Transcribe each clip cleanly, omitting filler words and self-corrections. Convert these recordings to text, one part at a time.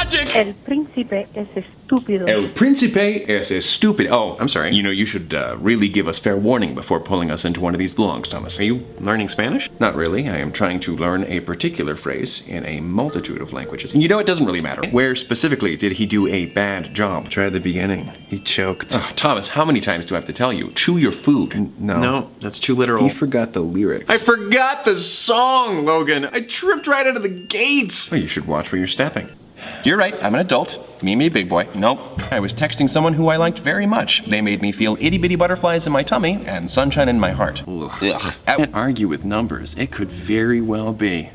logic! El príncipe es estúpido. El príncipe es estúpido. Oh, I'm sorry. You know, you should really give us fair warning before pulling us into one of these vlogs, Thomas. Are you learning Spanish? Not really. I am trying to learn a particular phrase in a multitude of languages. You know, it doesn't really matter. Where specifically did he do a bad job? Try the beginning. He choked. Oh, Thomas, how many times do I have to tell you? Chew your food. No, that's too literal. He forgot the lyrics. I forgot the song, Logan. I tripped right out of the gates. Well, you should watch where you're stepping. You're right, I'm an adult. Me, big boy. Nope. I was texting someone who I liked very much. They made me feel itty-bitty butterflies in my tummy and sunshine in my heart. Ugh. I can't argue with numbers. It could very well be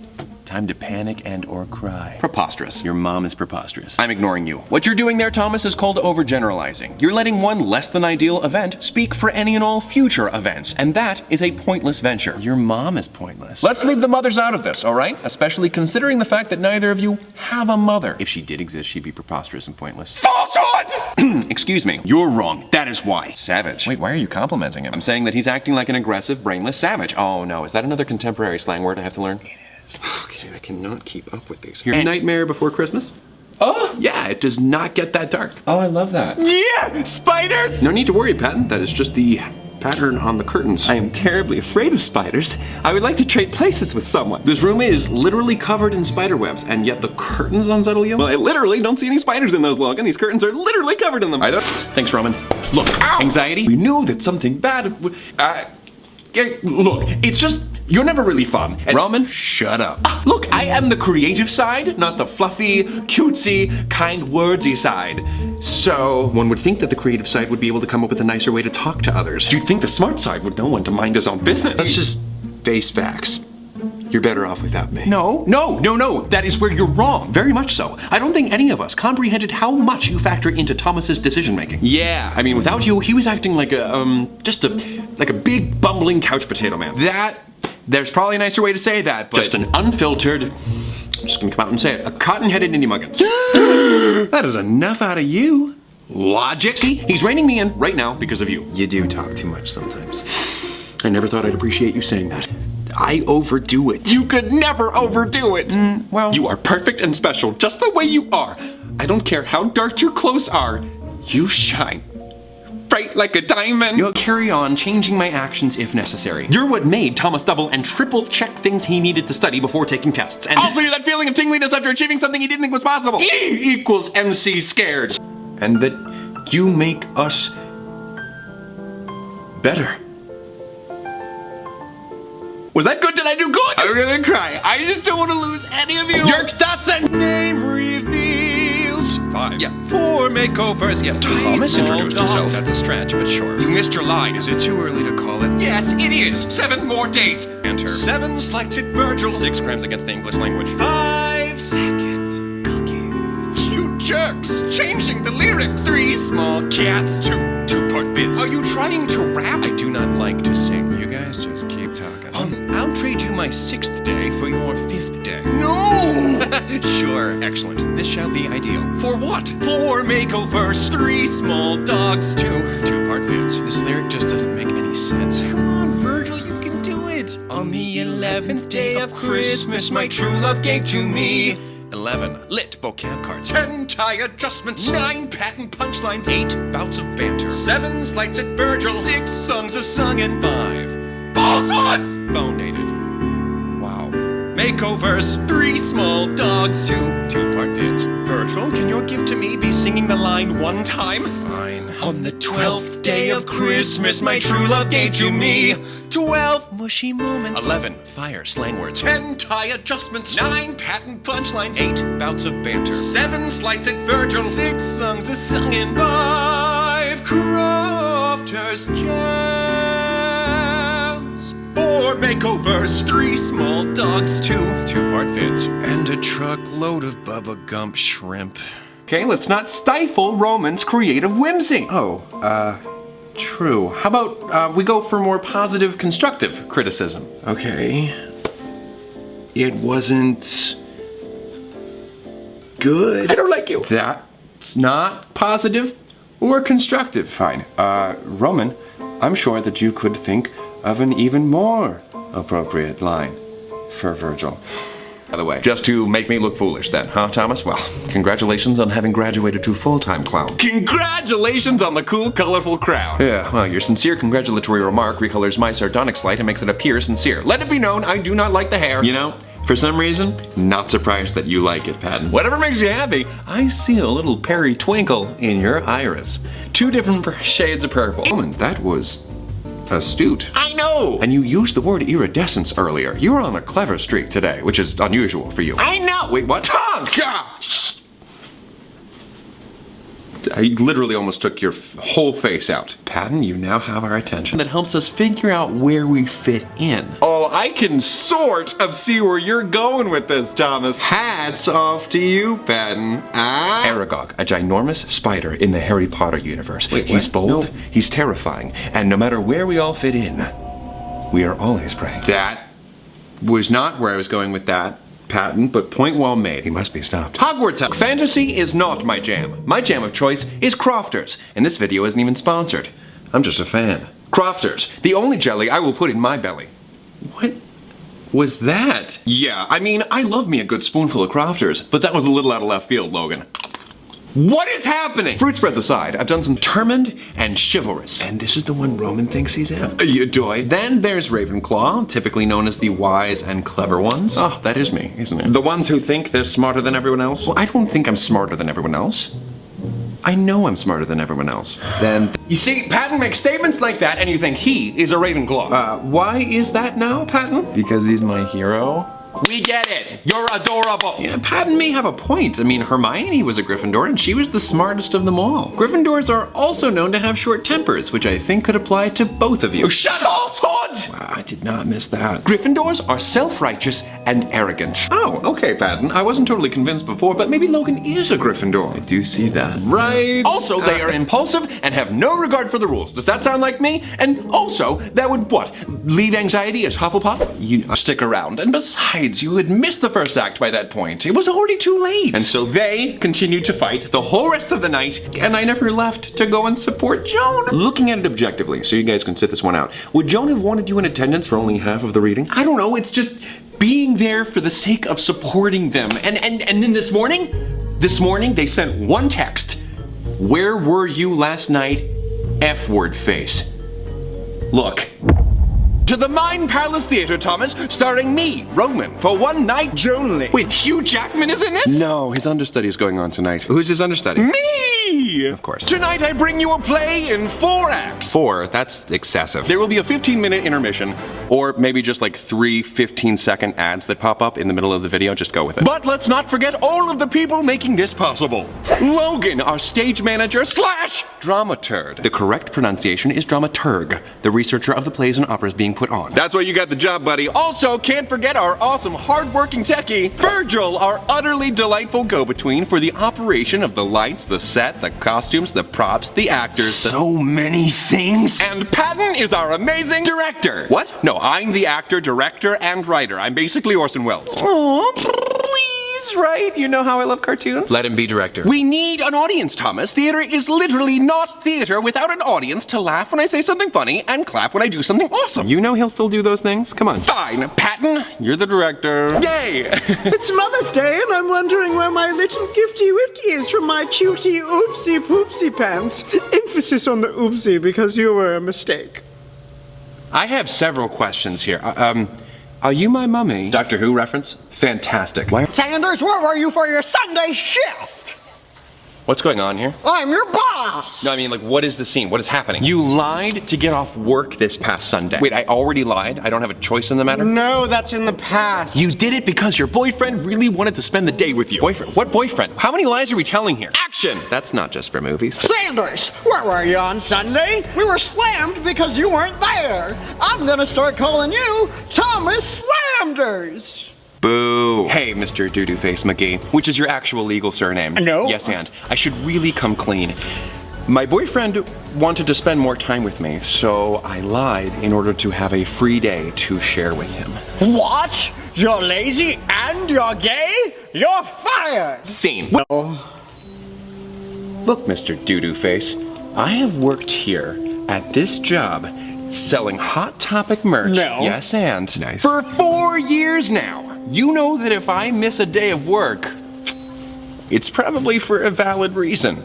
time to panic and or cry. Preposterous. Your mom is preposterous. I'm ignoring you. What you're doing there, Thomas, is called overgeneralizing. You're letting one less than ideal event speak for any and all future events, and that is a pointless venture. Your mom is pointless. Let's leave the mothers out of this, all right? Especially considering the fact that neither of you have a mother. If she did exist, she'd be preposterous and pointless. Falsehood! Excuse me. You're wrong. That is why. Savage. Wait, why are you complimenting him? I'm saying that he's acting like an aggressive, brainless savage. Oh no, is that another contemporary slang word I have to learn? Okay, I cannot keep up with these. Your Nightmare Before Christmas? Oh, yeah, it does not get that dark. Oh, I love that. Yeah! Spiders! No need to worry, Patton. That is just the pattern on the curtains. I am terribly afraid of spiders. I would like to trade places with someone. This room is literally covered in spider webs, and yet the curtains unsettle you? Well, I literally don't see any spiders in those, Logan. These curtains are literally covered in them. Thanks, Roman. Look, anxiety. We knew that something bad would... Look, it's just... You're never really fun. And Roman, shut up. Look, I am the creative side, not the fluffy, cutesy, kind wordsy side. So, one would think that the creative side would be able to come up with a nicer way to talk to others. You'd think the smart side would know when to mind his own business. Let's just face facts. You're better off without me. No. That is where you're wrong. Very much so. I don't think any of us comprehended how much you factor into Thomas's decision making. Yeah. I mean, without you, he was acting like like a big bumbling couch potato man. There's probably a nicer way to say that, but... Just an unfiltered, I'm just gonna come out and say it, a cotton-headed indie muggins. That is enough out of you. Logic. See, he's reining me in right now because of you. You do talk too much sometimes. I never thought I'd appreciate you saying that. I overdo it. You could never overdo it. Well... You are perfect and special, just the way you are. I don't care how dark your clothes are. You shine. Bright like a diamond. You'll carry on changing my actions if necessary. You're what made Thomas double and triple check things he needed to study before taking tests. And also, you're that feeling of tingliness after achieving something he didn't think was possible. E equals MC scared. And that you make us better. Was that good? Did I do good? I'm gonna cry. I just don't want to lose any of you. Yerk Dotson! Name reveals. 5. Yeah. 4 makeovers. Yeah. Thomas introduced himself. That's a stretch, but sure. You missed your line. Is it too early to call it? Yes, it is. 7 more days. Enter. 7 selected Virgil. 6 crimes against the English language. 5 second cookies. You jerks! Changing the lyrics. 3 small cats. 2 two-part vids. Are you trying to rap? I do not like to sing. You guys just keep talking. I'll trade you my 6th day for your 5th day. No! Sure, excellent. This shall be ideal. For what? 4 makeovers, 3 small dogs, 2 two-part vids. This lyric just doesn't make any sense. Come on, Virgil, you can do it. On the 11th day of Christmas, my true love gave to me 11 lit vocab cards, 10 tie adjustments, 9 patent punchlines, 8 bouts of banter, 7 slights at Virgil, 6 songs of song, and 5 falsehoods! Phonated. Wow. Makeovers, 3 small dogs, 2 two-part vids. Virgil, can your gift to me be singing the line 1 time? Fine. On the 12th day of Christmas, my true love gave to me 12 mushy moments, 11 fire slang words, 10 tie adjustments, 9 patent punchlines, 8 bouts of banter, 7 slights at Virgil, 6 songs of song, and 5 crofters jams. 4 makeovers, 3 small dogs, 2 two-part vids, and a truckload of Bubba Gump shrimp. Okay, let's not stifle Roman's creative whimsy. True. How about we go for more positive, constructive criticism? Okay. It wasn't good. I don't like you. That's not positive or constructive. Fine. Roman, I'm sure that you could think of an even more appropriate line for Virgil. by the way. Just to make me look foolish then, huh, Thomas? Well, congratulations on having graduated to full-time clown. Congratulations on the cool, colorful crown. Yeah, well, your sincere congratulatory remark recolors my sardonic slight and makes it appear sincere. Let it be known, I do not like the hair. You know, for some reason, not surprised that you like it, Patton. Whatever makes you happy, I see a little Perry twinkle in your iris. 2 different shades of purple. Oh, and that was astute. I know! And you used the word iridescence earlier. You were on a clever streak today, which is unusual for you. I know! Wait, what? Tom! I literally almost took your whole face out. Patton, you now have our attention. That helps us figure out where we fit in. Oh, I can sort of see where you're going with this, Thomas. Hats off to you, Patton. Aragog, a ginormous spider in the Harry Potter universe. Wait, he's what? bold, No. he's terrifying, and no matter where we all fit in, we are always prey. That was not where I was going with that, Patton, but point well made. He must be stopped. Hogwarts House. Fantasy is not my jam. My jam of choice is Crofters, and this video isn't even sponsored. I'm just a fan. Crofters, the only jelly I will put in my belly. What was that? Yeah, I mean, I love me a good spoonful of Crofters, but that was a little out of left field, Logan. what is happening? Fruit spreads aside, I've done some determined and chivalrous. And this is the one Roman thinks he's in. You doy. Then there's Ravenclaw, typically known as the wise and clever ones. Oh, that is me, isn't it? The ones who think they're smarter than everyone else? Well, I don't think I'm smarter than everyone else. I know I'm smarter than everyone else. Then, You see, Patton makes statements like that and you think he is a Ravenclaw. why is that now, Patton? Because he's my hero. We get it. You're adorable. Yeah, Patton may have a point. I mean, Hermione was a Gryffindor, and she was the smartest of them all. Gryffindors are also known to have short tempers, which I think could apply to both of you. Shut up, Todd! Wow, I did not miss that. Gryffindors are self-righteous and arrogant. Oh, okay, Patton. I wasn't totally convinced before, but maybe Logan is a Gryffindor. I do see that. Right. Also, they are impulsive and have no regard for the rules. Does that sound like me? And also, that would what? Leave anxiety as Hufflepuff? You stick around. And besides, you had missed the first act by that point. It was already too late. And so they continued to fight the whole rest of the night, and I never left to go and support Joan. Looking at it objectively, so you guys can sit this one out, would Joan have wanted you in attendance for only half of the reading? I don't know, it's just being there for the sake of supporting them. And then this morning they sent one text. Where were you last night? F-word face. Look. To the Mind Palace Theater, Thomas, starring me, Roman, for one night Jonely. Wait, Hugh Jackman is in this? No, his understudy is going on tonight. Who's his understudy? Me! Of course. Tonight I bring you a play in 4 acts. 4, that's excessive. There will be a 15-minute intermission, Or maybe just like 3 15-second ads that pop up in the middle of the video. Just go with it. but let's not forget all of the people making this possible. Logan, our stage manager / dramaturg. The correct pronunciation is dramaturg, the researcher of the plays and operas being put on. That's why you got the job, buddy. Also, can't forget our awesome, hard-working techie, Virgil, our utterly delightful go-between for the operation of the lights, the set, the costumes, the props, the actors, So many things. And Patton is our amazing director. What? No, I'm the actor, director, and writer. I'm basically Orson Welles. Oh, please, right? You know how I love cartoons? Let him be director. We need an audience, Thomas. Theater is literally not theater without an audience to laugh when I say something funny and clap when I do something awesome. You know he'll still do those things? Come on. Fine, Patton, you're the director. Yay! It's Mother's Day, and I'm wondering where my little gifty-wifty is from my cutie oopsie-poopsie pants. Emphasis on the oopsie because you were a mistake. I have several questions here. Are you my mummy? Doctor Who reference? Fantastic. Why? Sanders, where were you for your Sunday shift? What's going on here? I'm your boss! No, I mean, like, what is the scene? What is happening? You lied to get off work this past Sunday. Wait, I already lied? I don't have a choice in the matter? No, that's in the past. You did it because your boyfriend really wanted to spend the day with you. Boyfriend? What boyfriend? How many lies are we telling here? Action! That's not just for movies. Sanders, where were you on Sunday? We were slammed because you weren't there. I'm gonna start calling you Thomas Slamders. Boo. Hey, Mr. Doo-Doo Face McGee, which is your actual legal surname. No. Yes, and I should really come clean. My boyfriend wanted to spend more time with me, so I lied in order to have a free day to share with him. What? You're lazy and you're gay? You're fired! Scene. Look, Mr. Doo-Doo Face, I have worked here at this job selling Hot Topic merch. No. Yes, and For 4 years now. you know that if I miss a day of work, it's probably for a valid reason.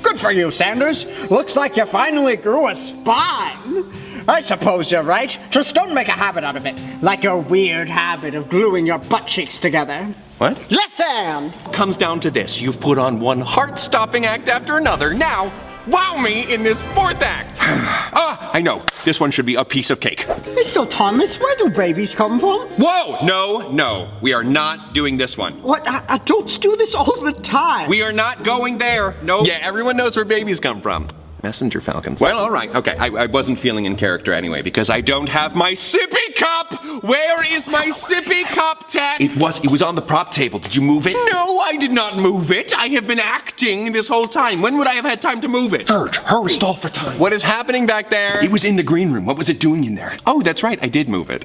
Good for you, Sanders. Looks like you finally grew a spine. I suppose you're right. Just don't make a habit out of it. Like your weird habit of gluing your butt cheeks together. What? Listen! Comes down to this. You've put on one heart-stopping act after another. Now, wow me in this fourth act. I know. This one should be a piece of cake. Mr. Thomas, where do babies come from? Whoa! No. We are not doing this one. What? Adults do this all the time. We are not going there. No. Yeah, everyone knows where babies come from. Messenger falcons. Well, all right. Okay, I wasn't feeling in character anyway because I don't have my sippy cup. Where is my sippy cup, Ted? It was on the prop table. Did you move it? No, I did not move it. I have been acting this whole time. When would I have had time to move it? Verge, hurry. Stall for time. What is happening back there? It was in the green room. What was it doing in there? Oh, that's right. I did move it.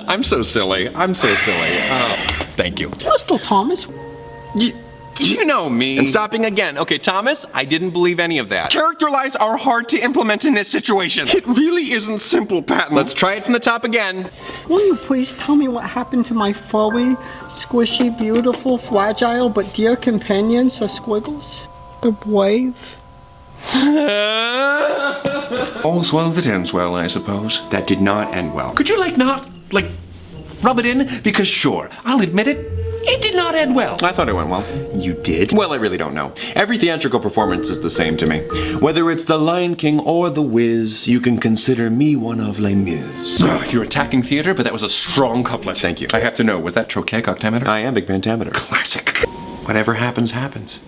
I'm so silly. Thank you. Mr. Thomas. You know me. And stopping again. Okay, Thomas, I didn't believe any of that. Character lies are hard to implement in this situation. It really isn't simple, Patton. Let's try it from the top again. Will you please tell me what happened to my furry, squishy, beautiful, fragile, but dear companion, Sir Squiggles? The brave? All's well that ends well, I suppose. That did not end well. Could you, not rub it in? Because sure, I'll admit it. It did not end well. I thought it went well. You did? Well, I really don't know. Every theatrical performance is the same to me. Whether it's The Lion King or The Wiz, you can consider me one of les muses. You're attacking theater, but that was a strong couplet. Thank you. I have to know, was that trochaic octameter? I am Big Pentameter. Classic. Whatever happens, happens.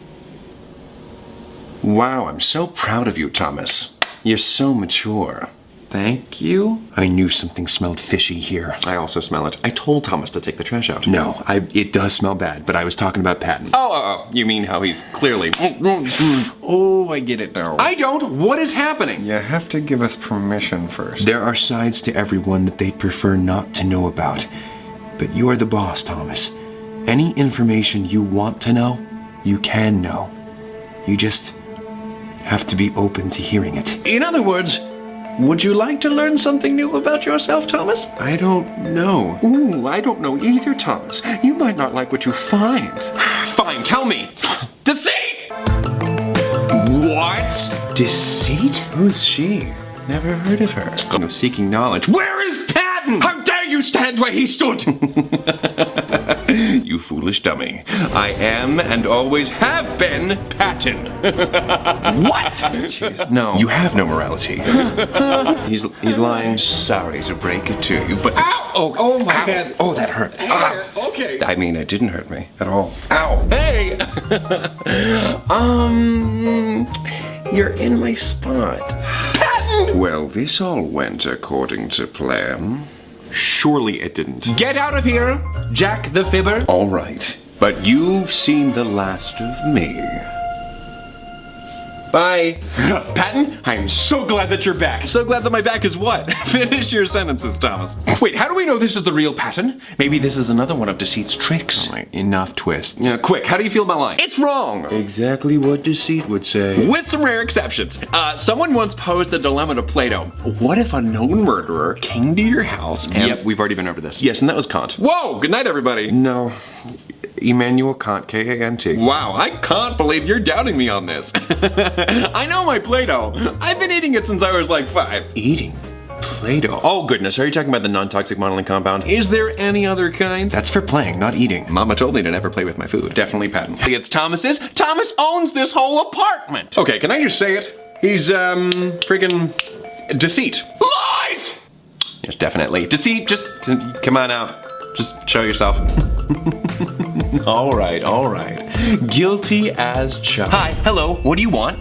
Wow, I'm so proud of you, Thomas. You're so mature. Thank you. I knew something smelled fishy here. I also smell it. I told Thomas to take the trash out. No, it does smell bad, but I was talking about Patton. Oh, you mean how he's clearly... Oh, I get it now. I don't. What is happening? You have to give us permission first. There are sides to everyone that they'd prefer not to know about. But you're the boss, Thomas. Any information you want to know, you can know. You just have to be open to hearing it. In other words, would you like to learn something new about yourself, Thomas? I don't know. Ooh, I don't know either, Thomas. You might not like what you find. Fine, tell me. Deceit! What? Deceit? Who's she? Never heard of her. No, seeking knowledge. Where is Patton? How dare you stand where he stood? You foolish dummy. I am and always have been Patton. What? Jeez, no. You have no morality. He's lying. Sorry to break it to you, but... Ow! Oh my head. Oh, that hurt. Okay. I mean, it didn't hurt me at all. Ow! Hey! You're in my spot. Patton! Well, this all went according to plan. Surely it didn't. Get out of here, Jack the Fibber. All right, but you've seen the last of me. Bye. Patton, I'm so glad that you're back. So glad that my back is what? Finish your sentences, Thomas. Wait, how do we know this is the real Patton? Maybe this is another one of Deceit's tricks. Oh, enough twists. Quick, how do you feel about lying? It's wrong. Exactly what Deceit would say. With some rare exceptions. Someone once posed a dilemma to Plato. What if a known murderer came to your house and... Yep, we've already been over this. Yes, and that was Kant. Whoa, good night, everybody. No. Immanuel Kant, K-A-N-T. Wow, I can't believe you're doubting me on this. I know my Play-Doh. I've been eating it since I was like 5. Eating Play-Doh? Oh goodness, are you talking about the non-toxic modeling compound? Is there any other kind? That's for playing, not eating. Mama told me to never play with my food. Definitely Patton. It's Thomas's. Thomas owns this whole apartment. Okay, can I just say it? He's, freaking Deceit. Lies! Yes, definitely. Deceit, just come on out. Just show yourself. All right. Guilty as charged. Hi, hello, what do you want?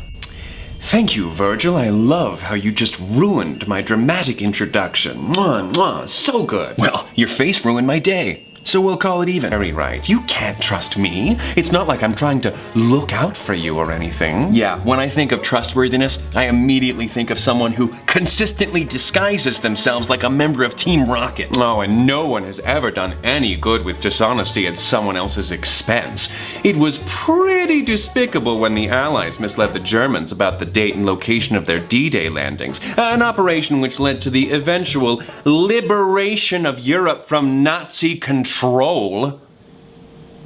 Thank you, Virgil. I love how you just ruined my dramatic introduction. Mwah, mwah, so good. Well, your face ruined my day. So we'll call it even. Very right. You can't trust me. It's not like I'm trying to look out for you or anything. Yeah, when I think of trustworthiness, I immediately think of someone who consistently disguises themselves like a member of Team Rocket. Oh, and no one has ever done any good with dishonesty at someone else's expense. It was pretty despicable when the Allies misled the Germans about the date and location of their D-Day landings, an operation which led to the eventual liberation of Europe from Nazi control.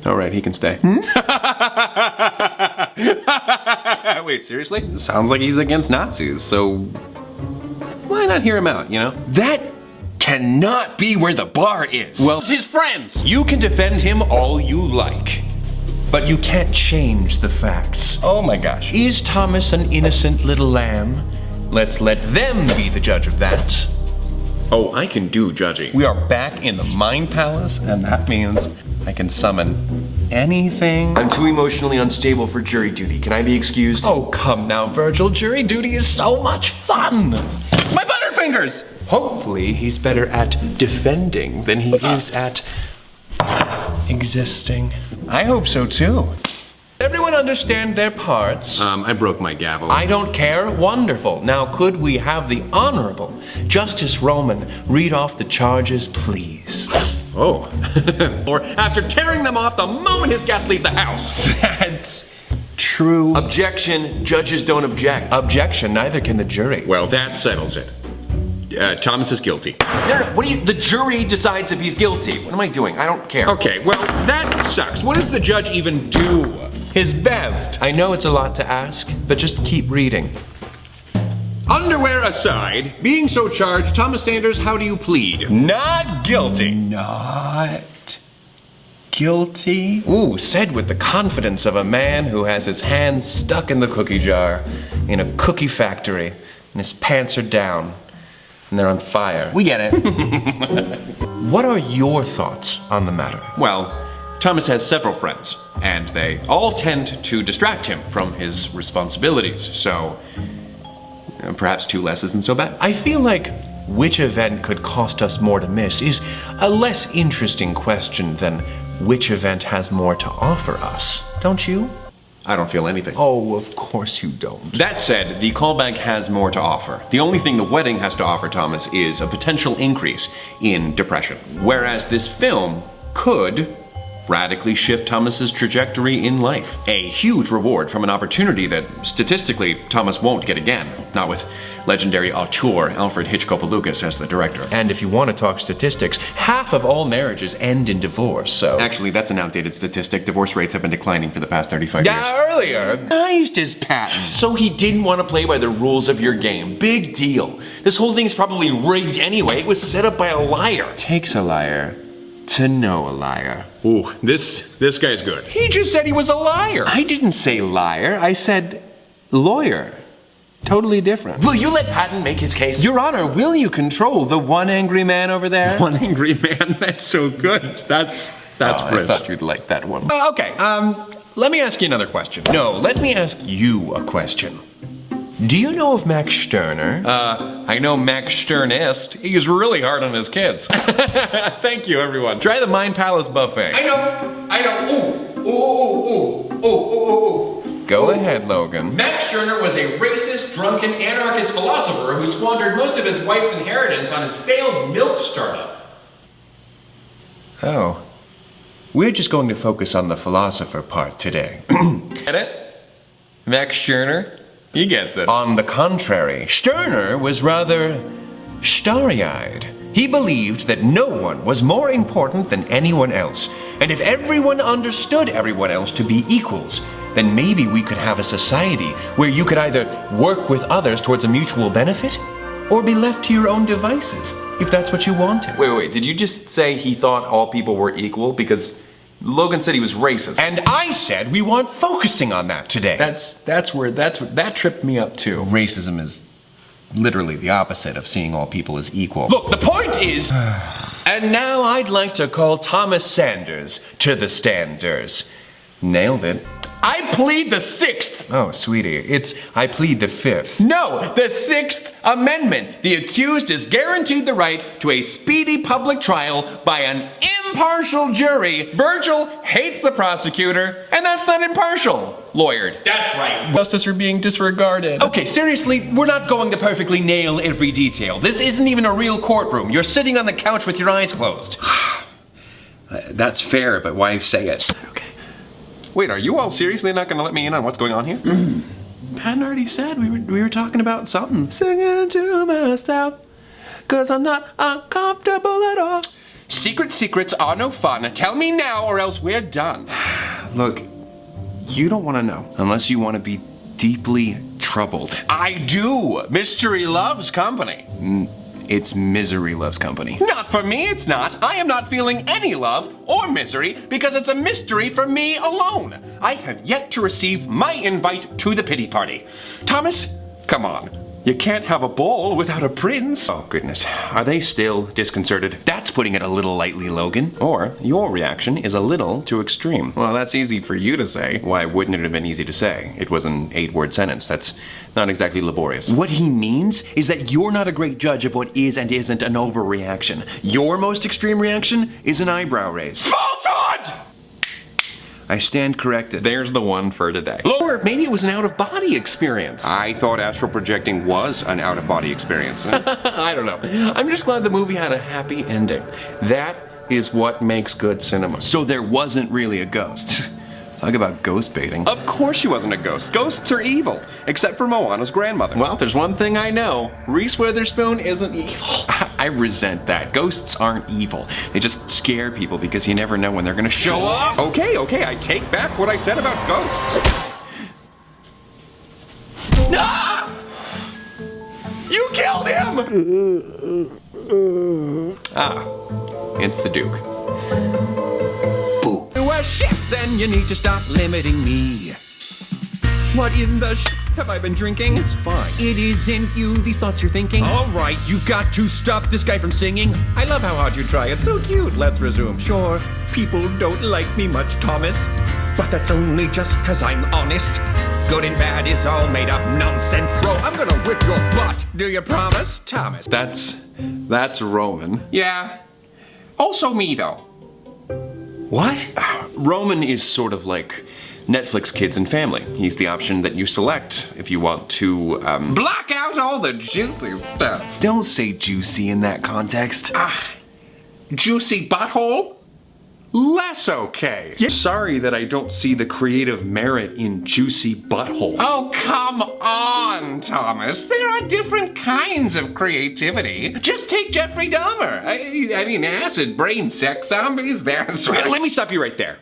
All right, he can stay. Wait, seriously? Sounds like he's against Nazis, so why not hear him out, you know? That cannot be where the bar is. Well, it's his friends. You can defend him all you like, but you can't change the facts. Oh my gosh. Is Thomas an innocent little lamb? Let's let them be the judge of that. Oh, I can do judging. We are back in the Mind Palace, and that means I can summon anything. I'm too emotionally unstable for jury duty. Can I be excused? Oh, come now, Virgil. Jury duty is so much fun. My butterfingers! Hopefully, he's better at defending than he is at existing. I hope so too. Everyone understand their parts? I broke my gavel. I don't care. Wonderful. Now, could we have the Honorable Justice Roman read off the charges, please? Oh. Or after tearing them off the moment his guests leave the house. That's true. Objection. Judges don't object. Objection. Neither can the jury. Well, that settles it. Thomas is guilty. No, what do you? The jury decides if he's guilty. What am I doing? I don't care. Okay, well, that sucks. What does the judge even do? His best. I know it's a lot to ask, but just keep reading. Underwear aside, being so charged, Thomas Sanders, how do you plead? Not guilty. Not guilty. Ooh, said with the confidence of a man who has his hands stuck in the cookie jar in a cookie factory, and his pants are down, and they're on fire. We get it. What are your thoughts on the matter? Well, Thomas has several friends, and they all tend to distract him from his responsibilities, so perhaps 2 less isn't so bad. I feel like which event could cost us more to miss is a less interesting question than which event has more to offer us, don't you? I don't feel anything. Oh, of course you don't. That said, the callback has more to offer. The only thing the wedding has to offer Thomas is a potential increase in depression, whereas this film could radically shift Thomas's trajectory in life. A huge reward from an opportunity that, statistically, Thomas won't get again. Not with legendary auteur Alfred Hitchcock-Lucas as the director. And if you want to talk statistics, half of all marriages end in divorce, so... Actually, that's an outdated statistic. Divorce rates have been declining for the past 35 years. Earlier, Recognized his patent. So he didn't want to play by the rules of your game. Big deal. This whole thing's probably rigged anyway. It was set up by a liar. takes a liar to know a liar. Ooh, this guy's good. He just said he was a liar. I didn't say liar. I said lawyer. Totally different. Will you let Patton make his case? Your Honor, will you control the one angry man over there? One angry man, that's so good. That's I French. thought you'd like that one. Okay, let me ask you another question. No, let me ask you a question. Do you know of Max Stirner? I know Max Sternest. He's really hard on his kids. Thank you, everyone. Try the Mind Palace buffet. I know. Ooh. Go ahead, Logan. Max Stirner was a racist, drunken, anarchist philosopher who squandered most of his wife's inheritance on his failed milk startup. Oh. We're just going to focus on the philosopher part today. Get it? Max Stirner? He gets it. On the contrary, Stirner was rather starry-eyed. He believed that no one was more important than anyone else, and if everyone understood everyone else to be equals, then maybe we could have a society where you could either work with others towards a mutual benefit, or be left to your own devices, if that's what you wanted. Wait, did you just say he thought all people were equal? Because Logan said he was racist. And I said we weren't focusing on that today. That's what that tripped me up too. Racism is literally the opposite of seeing all people as equal. Look, the point is... And now I'd like to call Thomas Sanders to the standers. Nailed it. I plead the 6th. Oh, sweetie, it's I plead the 5th. No, the 6th Amendment. The accused is guaranteed the right to a speedy public trial by an impartial jury. Virgil hates the prosecutor, and that's not impartial. Lawyered. That's right. Justice are being disregarded. Okay, seriously, we're not going to perfectly nail every detail. This isn't even a real courtroom. You're sitting on the couch with your eyes closed. That's fair, but why say it? Okay. Wait, are you all seriously not gonna let me in on what's going on here? Patton already said we were talking about something. Singing to myself, 'cause I'm not uncomfortable at all. Secrets are no fun. Tell me now or else we're done. Look, you don't want to know unless you want to be deeply troubled. I do. Mystery loves company. It's misery loves company. Not for me, it's not. I am not feeling any love or misery because it's a mystery for me alone. I have yet to receive my invite to the pity party. Thomas, come on. You can't have a ball without a prince. Oh, goodness. Are they still disconcerted? That's putting it a little lightly, Logan. Or your reaction is a little too extreme. Well, that's easy for you to say. Why wouldn't it have been easy to say? It was an 8-word sentence. That's not exactly laborious. What he means is that you're not a great judge of what is and isn't an overreaction. Your most extreme reaction is an eyebrow raise. Falsehood! I stand corrected. There's the one for today. Or maybe it was an out-of-body experience. I thought astral projecting was an out-of-body experience. I don't know. I'm just glad the movie had a happy ending. That is what makes good cinema. So there wasn't really a ghost. Talk about ghost baiting. Of course she wasn't a ghost. Ghosts are evil, except for Moana's grandmother. Well, there's one thing I know. Reese Witherspoon isn't evil. I resent that. Ghosts aren't evil. They just scare people because you never know when they're gonna show up. Okay, I take back what I said about ghosts. Ah! You killed him! It's the Duke. A ship, then you need to stop limiting me. What in the have I been drinking? It's fine. It isn't you, these thoughts you're thinking. Alright, you've got to stop this guy from singing. I love how hard you try, it's so cute. Let's resume. Sure, people don't like me much, Thomas. But that's only just 'cause I'm honest. Good and bad is all made up nonsense. Bro, I'm gonna whip your butt. Do you promise, Thomas? That's Roman. Yeah. Also me, though. What? Roman is sort of like Netflix Kids and Family. He's the option that you select if you want to, Block out all the juicy stuff. Don't say juicy in that context. Juicy butthole? Less okay. Sorry that I don't see the creative merit in juicy butthole. Oh, come on, Thomas. There are different kinds of creativity. Just take Jeffrey Dahmer. I mean, acid brain sex zombies, that's right. Let me stop you right there.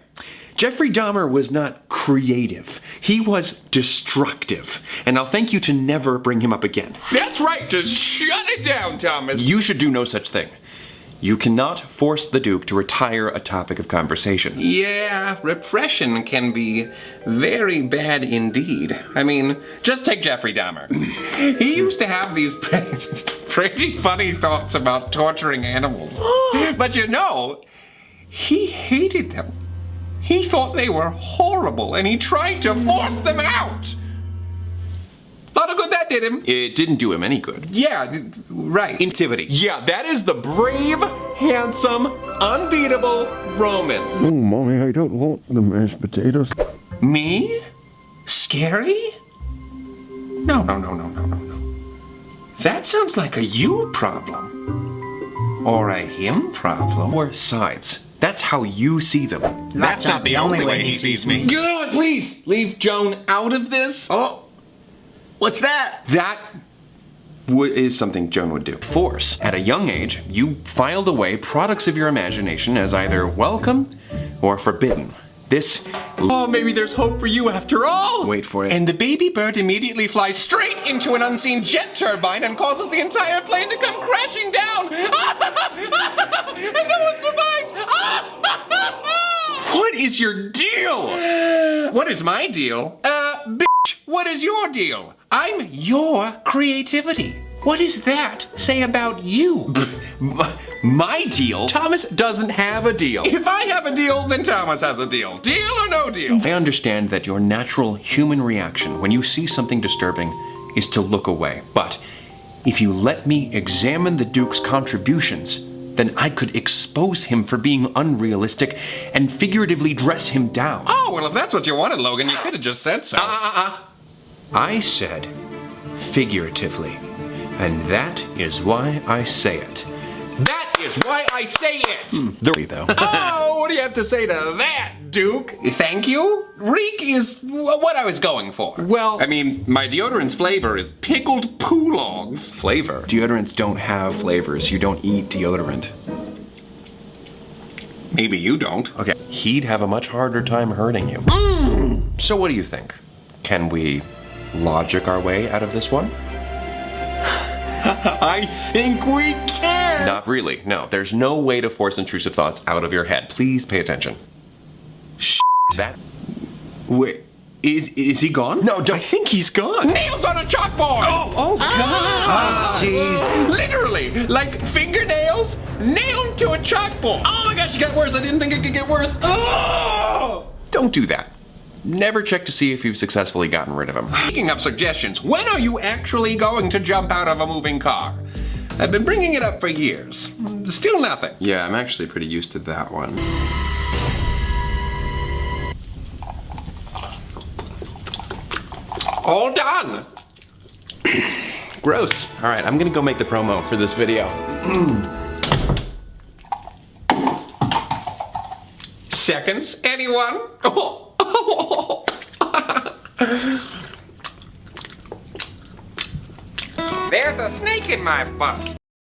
Jeffrey Dahmer was not creative. He was destructive. And I'll thank you to never bring him up again. That's right. Just shut it down, Thomas. You should do no such thing. You cannot force the Duke to retire a topic of conversation. Yeah, repression can be very bad indeed. I mean, just take Jeffrey Dahmer. He used to have these pretty funny thoughts about torturing animals. But you know, he hated them. He thought they were horrible and he tried to force them out. Lot of good that did him. It didn't do him any good. Yeah, right. Activity. Yeah, that is the brave, handsome, unbeatable Roman. Oh, Mommy, I don't want the mashed potatoes. Me? Scary? No. That sounds like a you problem. Or a him problem. Or sides. That's how you see them. That's not the only way he sees me. You know what? Please leave Joan out of this. Oh, what's that? That is something Joan would do. Force. At a young age, you filed away products of your imagination as either welcome or forbidden. This... Oh, maybe there's hope for you after all. Wait for it. And the baby bird immediately flies straight into an unseen jet turbine and causes the entire plane to come crashing down. And no one survives. What is your deal? What is my deal? Bitch, what is your deal? I'm your creativity. What does that say about you? My deal? Thomas doesn't have a deal. If I have a deal, then Thomas has a deal. Deal or no deal? I understand that your natural human reaction when you see something disturbing is to look away. But if you let me examine the Duke's contributions, then I could expose him for being unrealistic and figuratively dress him down. Oh, well, if that's what you wanted, Logan, you could have just said so. I said figuratively, and that is why I say it. That is why I say it! Though. Oh, what do you have to say to that, Duke? Thank you? Reek is what I was going for. Well- I mean, my deodorant's flavor is pickled poo logs. Flavor. Deodorants don't have flavors. You don't eat deodorant. Maybe you don't. Okay, he'd have a much harder time hurting you. So what do you think? Can we logic our way out of this one? I think we can. Not really. No, there's no way to force intrusive thoughts out of your head. Please pay attention. That. Wait, is he gone? No, I think he's gone. Nails on a chalkboard. Oh, God! Jeez. Literally, like fingernails nailed to a chalkboard. Oh my gosh, it got worse. I didn't think it could get worse. Oh! Don't do that. Never check to see if you've successfully gotten rid of him. Speaking of suggestions, when are you actually going to jump out of a moving car? I've been bringing it up for years. Still nothing. Yeah, I'm actually pretty used to that one. All done. Gross. All right, I'm gonna go make the promo for this video. Seconds, anyone? There's a snake in my butt.